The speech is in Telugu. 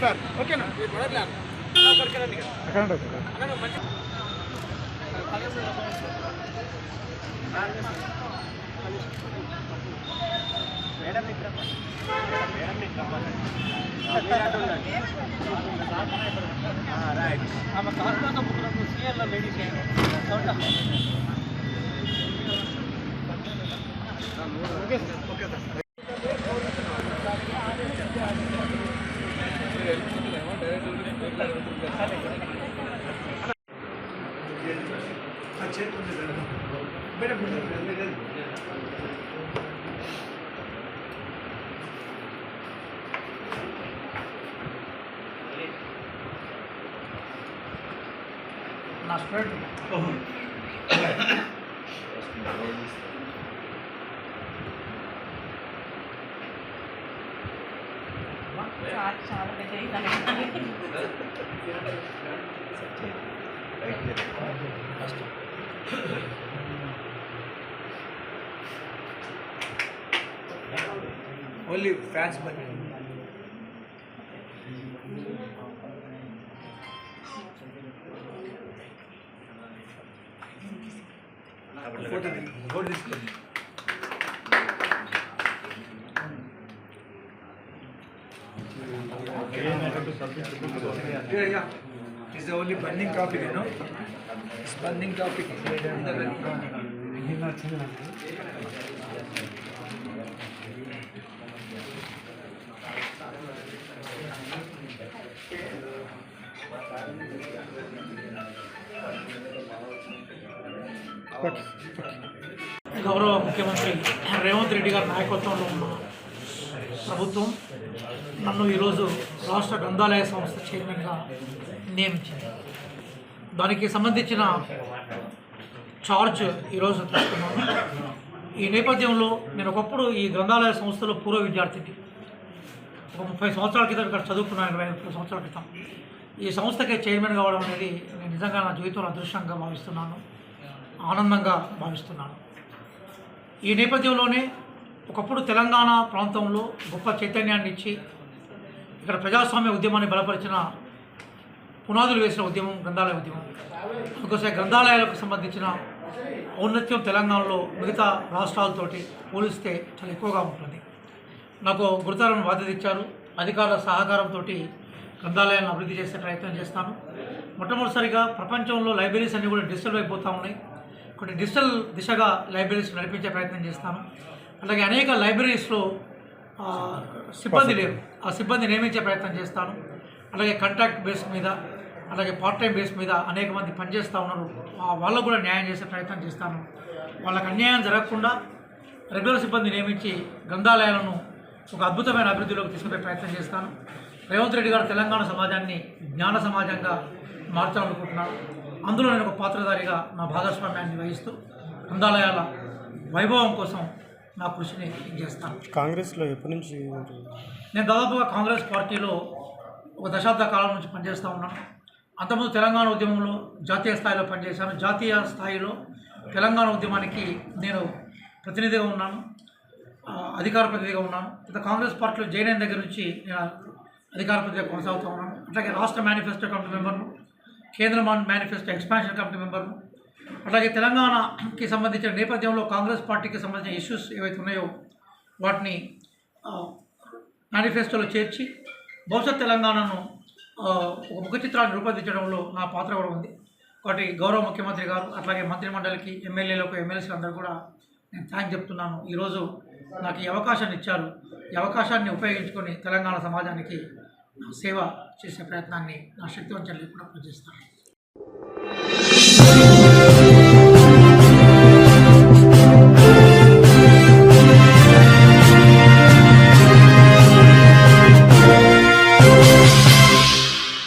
సార్ ఓకేనా ఆమె కాస్త సీఎల్ లేడీస్ ఓకే సార్ నా స్టూడెంట్ చాలా ఓన్లీ ఫ్యాన్స్ బట్ ఫోటో తీసుకోండి. It's the only burning topic, you know. It's burning topic. గౌరవ ముఖ్యమంత్రి రేవంత్ రెడ్డి గారి నాయకత్వంలో ఉన్న ప్రభుత్వం నన్ను ఈరోజు రాష్ట్ర గ్రంథాలయ సంస్థ చైర్మన్గా నియమించింది. దానికి సంబంధించిన ఛార్జ్ ఈరోజు తీసుకున్నాను. ఈ నేపథ్యంలో నేను ఒకప్పుడు ఈ గ్రంథాలయ సంస్థలో పూర్వ విద్యార్థిని. ఒక 30 సంవత్సరాల క్రితం ఇక్కడ చదువుకున్నాను, 20 సంవత్సరాల క్రితం. ఈ సంస్థకే చైర్మన్ కావడం అనేది నేను నిజంగా నా జీవితంలో అదృష్టంగా భావిస్తున్నాను, ఆనందంగా భావిస్తున్నాను. ఈ నేపథ్యంలోనే ఒకప్పుడు తెలంగాణ ప్రాంతంలో గొప్ప చైతన్యాన్ని ఇచ్చి ఇక్కడ ప్రజాస్వామ్య ఉద్యమాన్ని బలపరిచిన పునాదులు వేసిన ఉద్యమం గ్రంథాలయ ఉద్యమం. అందుకోసం గ్రంథాలయాలకు సంబంధించిన ఔన్నత్యం తెలంగాణలో మిగతా రాష్ట్రాలతోటి పోలిస్తే చాలా ఎక్కువగా ఉంటుంది. నాకు గురుతరమైన బాధ్యత ఇచ్చారు. అధికారుల సహకారంతో గ్రంథాలయాలను అభివృద్ధి చేసే ప్రయత్నం చేస్తాను. మొట్టమొదటిసారిగా ప్రపంచంలో లైబ్రరీస్ అన్నీ కూడా డిజిటల్ అయిపోతూ ఉన్నాయి. కొన్ని డిజిటల్ దిశగా లైబ్రరీస్ నడిపించే ప్రయత్నం చేస్తాను. అలాగే అనేక లైబ్రరీస్లో సిబ్బంది లేరు, ఆ సిబ్బంది నియమించే ప్రయత్నం చేస్తాను. అలాగే కాంట్రాక్ట్ బేస్ మీద, అలాగే పార్ట్ టైం బేస్ మీద అనేక మంది పనిచేస్తూ ఉన్నారు. వాళ్ళకు కూడా న్యాయం చేసే ప్రయత్నం చేస్తాను. వాళ్ళకి అన్యాయం జరగకుండా రెగ్యులర్ సిబ్బంది నియమించి గ్రంథాలయాలను ఒక అద్భుతమైన అభివృద్ధిలోకి తీసుకునే ప్రయత్నం చేస్తాను. రేవంత్ రెడ్డి గారు తెలంగాణ సమాజాన్ని జ్ఞాన సమాజంగా మార్చాలనుకుంటున్నారు. అందులో నేను ఒక పాత్రధారిగా నా భాగస్వామ్యాన్ని వహిస్తూ గ్రంథాలయాల వైభవం కోసం నా కృషిని చేస్తాను. కాంగ్రెస్లో ఎప్పటి నుంచి? నేను దాదాపుగా కాంగ్రెస్ పార్టీలో ఒక దశాబ్ద కాలం నుంచి పనిచేస్తూ ఉన్నాను. అంతకుముందు తెలంగాణ ఉద్యమంలో జాతీయ స్థాయిలో పనిచేశాను. జాతీయ స్థాయిలో తెలంగాణ ఉద్యమానికి నేను ప్రతినిధిగా ఉన్నాను, అధికార ప్రతినిధిగా ఉన్నాను. ఇక కాంగ్రెస్ పార్టీలో జాయిన్ అయిన దగ్గర నుంచి నేను అధికార ప్రతినిధిగా కొనసాగుతూ ఉన్నాను. అట్లాగే రాష్ట్ర మేనిఫెస్టో కమిటీ మెంబర్ను, కేంద్ర మేనిఫెస్టో ఎక్స్పాన్షన్ కమిటీ మెంబర్ను. అట్లాగే తెలంగాణకి సంబంధించిన నేపథ్యంలో కాంగ్రెస్ పార్టీకి సంబంధించిన ఇష్యూస్ ఏవైతే ఉన్నాయో వాటిని మేనిఫెస్టోలో చేర్చి భవిష్యత్ తెలంగాణను ఒక ముఖ చిత్రాన్ని రూపొందించడంలో నా పాత్ర కూడా ఉంది. కాబట్టి గౌరవ ముఖ్యమంత్రి గారు, అట్లాగే మంత్రిమండలికి, ఎమ్మెల్యేలకు, ఎమ్మెల్సీలు అందరూ కూడా నేను థ్యాంక్ చెప్తున్నాను. ఈరోజు నాకు ఈ అవకాశాన్ని ఇచ్చారు. ఈ అవకాశాన్ని ఉపయోగించుకొని తెలంగాణ సమాజానికి సేవ చేసే ప్రయత్నాన్ని నా శక్తివంచన లేకుండా పనిచేస్తాను.